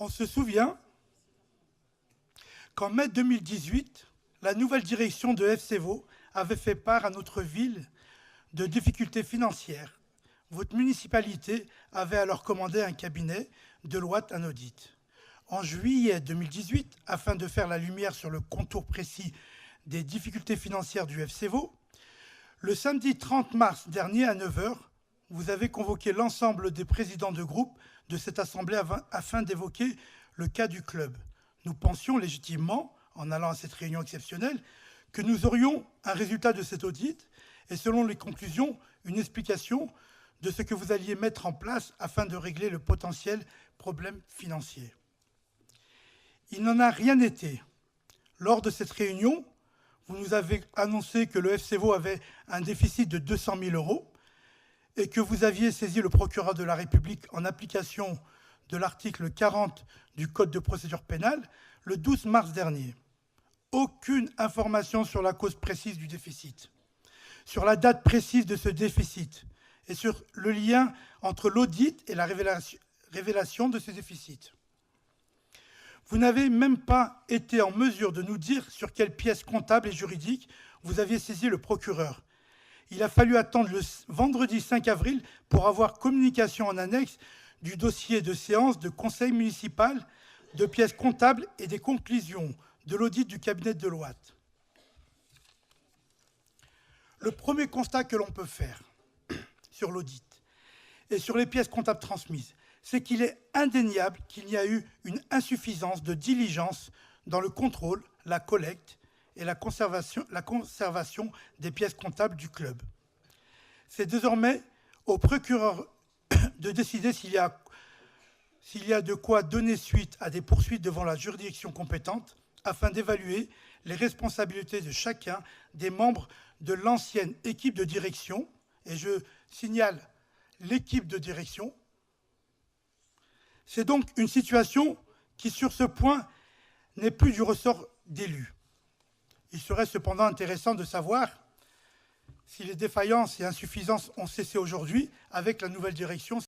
On se souvient qu'en mai 2018, la nouvelle direction de FCVO avait fait part à notre ville de difficultés financières. Votre municipalité avait alors commandé un cabinet Deloitte Audit. En juillet 2018, afin de faire la lumière sur le contour précis des difficultés financières du FCVO, le samedi 30 mars dernier à 9 h, vous avez convoqué l'ensemble des présidents de groupe de cette assemblée afin d'évoquer le cas du club. Nous pensions légitimement, en allant à cette réunion exceptionnelle, que nous aurions un résultat de cet audit et, selon les conclusions, une explication de ce que vous alliez mettre en place afin de régler le potentiel problème financier. Il n'en a rien été. Lors de cette réunion, vous nous avez annoncé que le FCVO avait un déficit de 200 000 € et que vous aviez saisi le procureur de la République en application de l'article 40 du Code de procédure pénale le 12 mars dernier. Aucune information sur la cause précise du déficit, sur la date précise de ce déficit et sur le lien entre l'audit et la révélation de ce déficit. Vous n'avez même pas été en mesure de nous dire sur quelle pièce comptable et juridique vous aviez saisi le procureur. Il a fallu attendre le vendredi 5 avril pour avoir communication en annexe du dossier de séance de conseil municipal, de pièces comptables et des conclusions de l'audit du cabinet de Deloitte. Le premier constat que l'on peut faire sur l'audit et sur les pièces comptables transmises, c'est qu'il est indéniable qu'il y a eu une insuffisance de diligence dans le contrôle, la collecte et la conservation des pièces comptables du club. C'est désormais au procureur de décider s'il y a de quoi donner suite à des poursuites devant la juridiction compétente afin d'évaluer les responsabilités de chacun des membres de l'ancienne équipe de direction. Et je signale l'équipe de direction. C'est donc une situation qui, sur ce point, n'est plus du ressort d'élus. Il serait cependant intéressant de savoir si les défaillances et insuffisances ont cessé aujourd'hui avec la nouvelle direction.